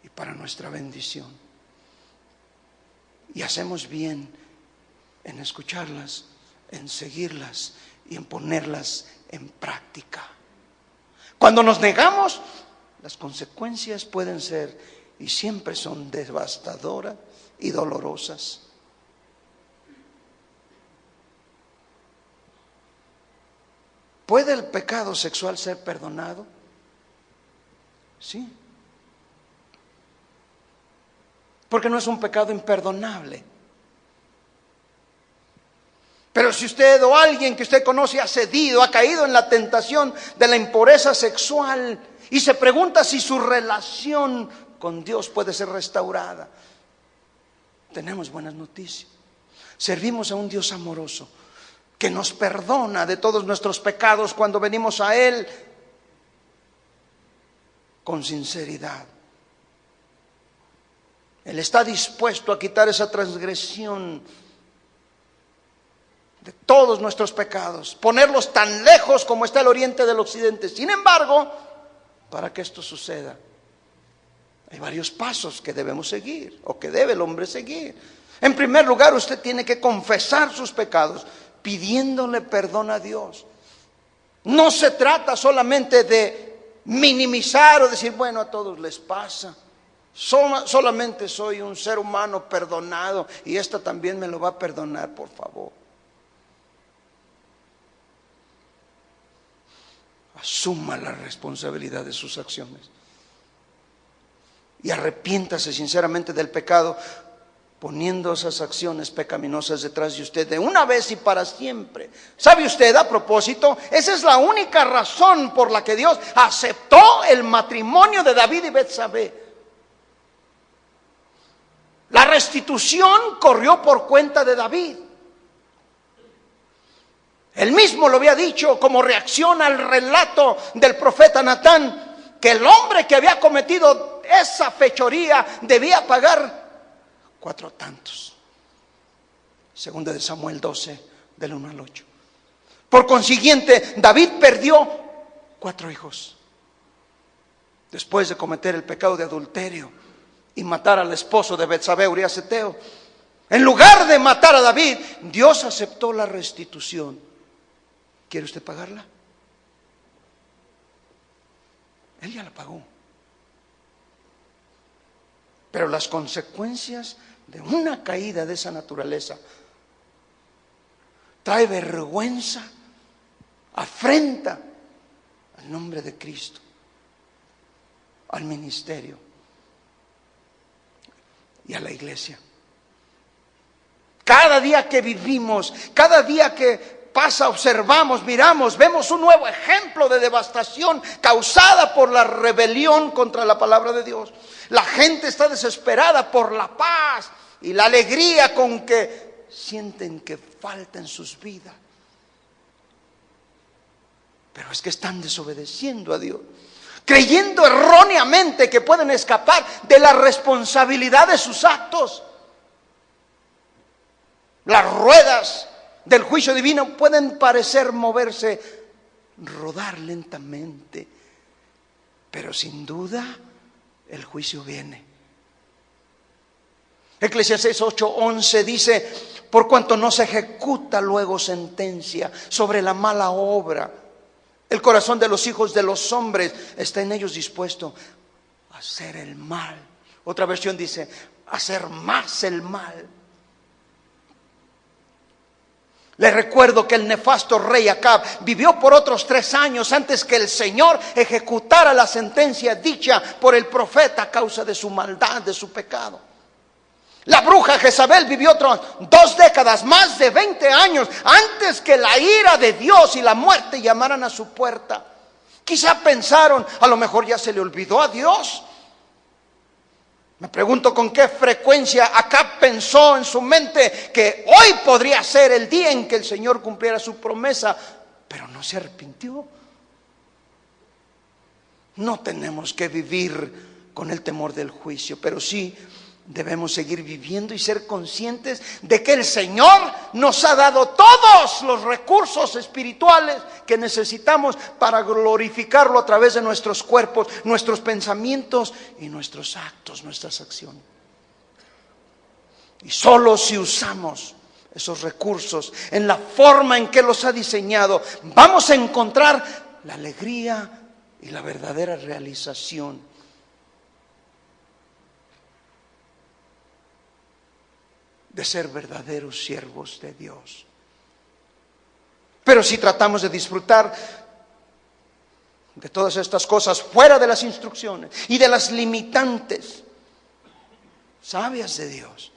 y para nuestra bendición. Y hacemos bien en escucharlas, en seguirlas y en ponerlas en práctica. Cuando nos negamos, las consecuencias pueden ser y siempre son devastadoras y dolorosas. ¿Puede el pecado sexual ser perdonado? Sí. Porque no es un pecado imperdonable. Pero si usted o alguien que usted conoce ha cedido, ha caído en la tentación de la impureza sexual y se pregunta si su relación con Dios puede ser restaurada, tenemos buenas noticias. Servimos a un Dios amoroso que nos perdona de todos nuestros pecados cuando venimos a Él con sinceridad. Él está dispuesto a quitar esa transgresión de todos nuestros pecados, ponerlos tan lejos como está el oriente del occidente. Sin embargo, para que esto suceda, hay varios pasos que debemos seguir, o que debe el hombre seguir. En primer lugar, usted tiene que confesar sus pecados, pidiéndole perdón a Dios. No se trata solamente de minimizar o decir: bueno, a todos les pasa. Solamente soy un ser humano perdonado y esta también me lo va a perdonar, por favor. Asuma la responsabilidad de sus acciones y arrepiéntase sinceramente del pecado, poniendo esas acciones pecaminosas detrás de usted de una vez y para siempre. ¿Sabe usted, a propósito? Esa es la única razón por la que Dios aceptó el matrimonio de David y Betsabé. La restitución corrió por cuenta de David. Él mismo lo había dicho como reacción al relato del profeta Natán, que el hombre que había cometido esa fechoría debía pagar 4 tantos. Segunda de Samuel 12, del 1 al 8. Por consiguiente, David perdió 4 hijos. Después de cometer el pecado de adulterio y matar al esposo de Betsabé, Urías Eteo, en lugar de matar a David, Dios aceptó la restitución. ¿Quiere usted pagarla? Él ya la pagó. Pero las consecuencias de una caída de esa naturaleza trae vergüenza, afrenta al nombre de Cristo, al ministerio y a la iglesia. Cada día que vivimos, cada día que pasa, observamos, miramos, vemos un nuevo ejemplo de devastación causada por la rebelión contra la palabra de Dios. La gente está desesperada por la paz y la alegría con que sienten que falta en sus vidas. Pero es que están desobedeciendo a Dios, creyendo erróneamente que pueden escapar de la responsabilidad de sus actos. Las ruedas del juicio divino pueden parecer moverse, rodar lentamente, pero sin duda el juicio viene. Eclesiastés 8:11 dice: por cuanto no se ejecuta luego sentencia sobre la mala obra, el corazón de los hijos de los hombres está en ellos dispuesto a hacer el mal. Otra versión dice: hacer más el mal. Les recuerdo que el nefasto rey Acab vivió por otros 3 años antes que el Señor ejecutara la sentencia dicha por el profeta a causa de su maldad, de su pecado. La bruja Jezabel vivió otras 2 décadas, más de 20 años antes que la ira de Dios y la muerte llamaran a su puerta. Quizá pensaron: a lo mejor ya se le olvidó a Dios. Me pregunto con qué frecuencia Acab pensó en su mente que hoy podría ser el día en que el Señor cumpliera su promesa, pero no se arrepintió. No tenemos que vivir con el temor del juicio, pero sí debemos seguir viviendo y ser conscientes de que el Señor nos ha dado todos los recursos espirituales que necesitamos para glorificarlo a través de nuestros cuerpos, nuestros pensamientos y nuestros actos, nuestras acciones. Y solo si usamos esos recursos en la forma en que los ha diseñado, vamos a encontrar la alegría y la verdadera realización de ser verdaderos siervos de Dios. Pero si tratamos de disfrutar de todas estas cosas fuera de las instrucciones y de las limitantes sabias de Dios,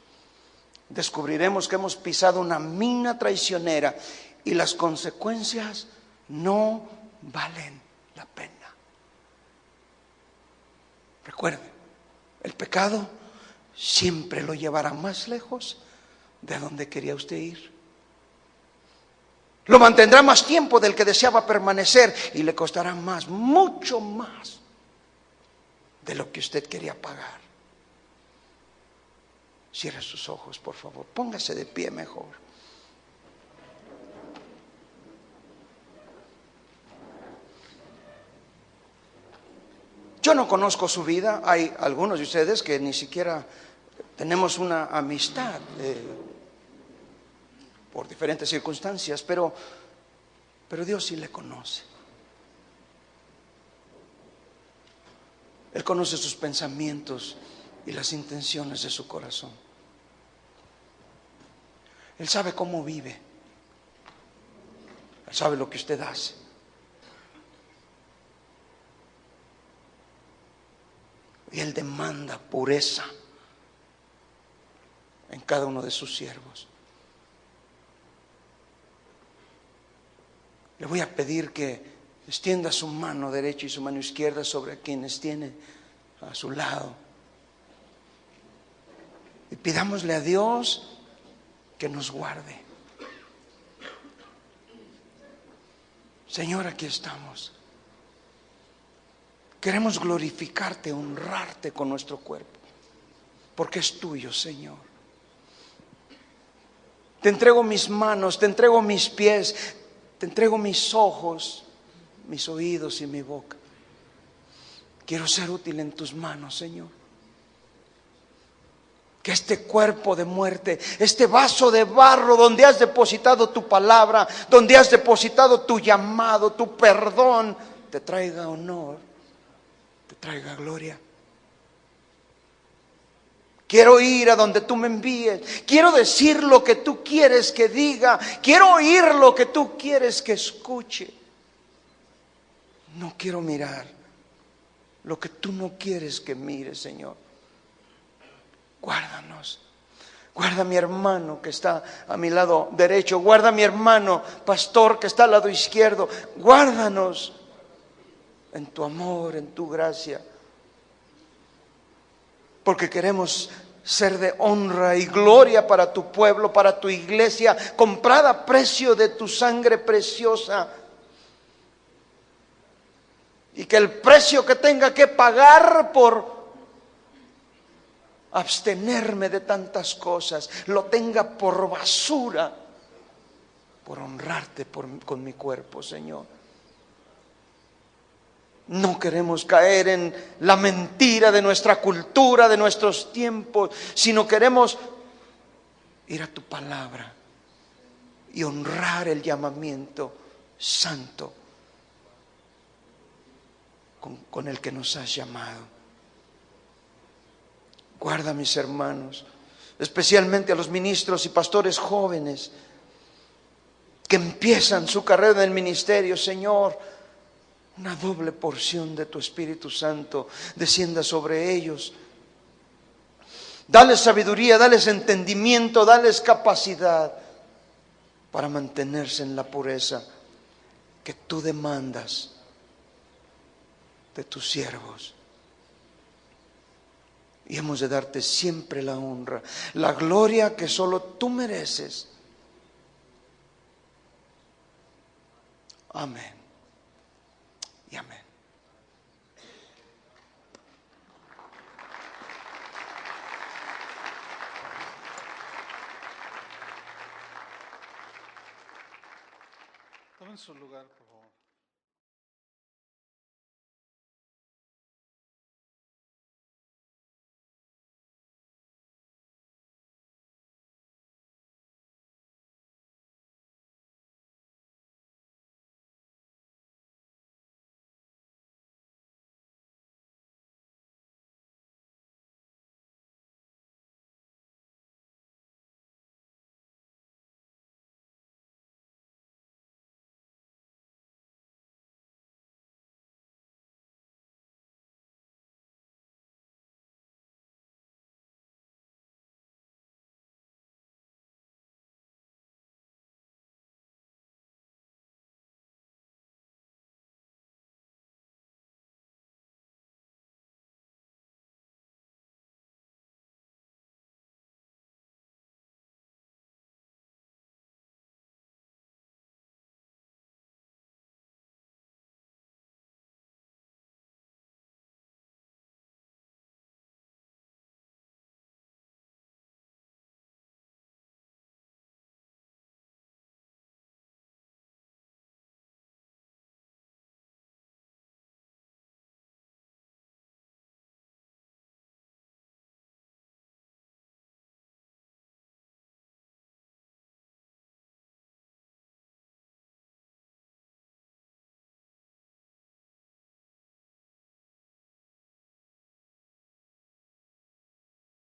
descubriremos que hemos pisado una mina traicionera y las consecuencias no valen la pena. Recuerde, el pecado siempre lo llevará más lejos de donde quería usted ir. Lo mantendrá más tiempo del que deseaba permanecer y le costará más, mucho más de lo que usted quería pagar. Cierre sus ojos, por favor. Póngase de pie mejor. Yo no conozco su vida. Hay algunos de ustedes que ni siquiera tenemos una amistad por diferentes circunstancias, pero Dios sí le conoce. Él conoce sus pensamientos y las intenciones de su corazón. Él sabe cómo vive. Él sabe lo que usted hace. Y Él demanda pureza en cada uno de sus siervos. Le voy a pedir que extienda su mano derecha y su mano izquierda sobre quienes tiene a su lado. Y pidámosle a Dios que nos guarde. Señor, aquí estamos. Queremos glorificarte, honrarte con nuestro cuerpo, porque es tuyo, Señor. Te entrego mis manos, te entrego mis pies, te entrego mis ojos, mis oídos y mi boca. Quiero ser útil en tus manos, Señor. Que este cuerpo de muerte, este vaso de barro donde has depositado tu palabra, donde has depositado tu llamado, tu perdón, te traiga honor, te traiga gloria. Quiero ir a donde tú me envíes. Quiero decir lo que tú quieres que diga. Quiero oír lo que tú quieres que escuche. No quiero mirar lo que tú no quieres que mire, Señor. Guárdanos. Guarda a mi hermano que está a mi lado derecho. Guarda a mi hermano pastor que está al lado izquierdo. Guárdanos en tu amor, en tu gracia. Porque queremos ser de honra y gloria para tu pueblo, para tu iglesia, comprada a precio de tu sangre preciosa. Y que el precio que tenga que pagar por abstenerme de tantas cosas, lo tenga por basura, por honrarte con mi cuerpo, Señor. No queremos caer en la mentira de nuestra cultura, de nuestros tiempos, sino queremos ir a tu palabra y honrar el llamamiento santo con el que nos has llamado. Guarda a mis hermanos, especialmente a los ministros y pastores jóvenes que empiezan su carrera en el ministerio, Señor. Una doble porción de tu Espíritu Santo descienda sobre ellos. Dales sabiduría, dales entendimiento, dales capacidad para mantenerse en la pureza que tú demandas de tus siervos. Y hemos de darte siempre la honra, la gloria que solo tú mereces. Amén. Y amén. Tomen su lugar, por favor.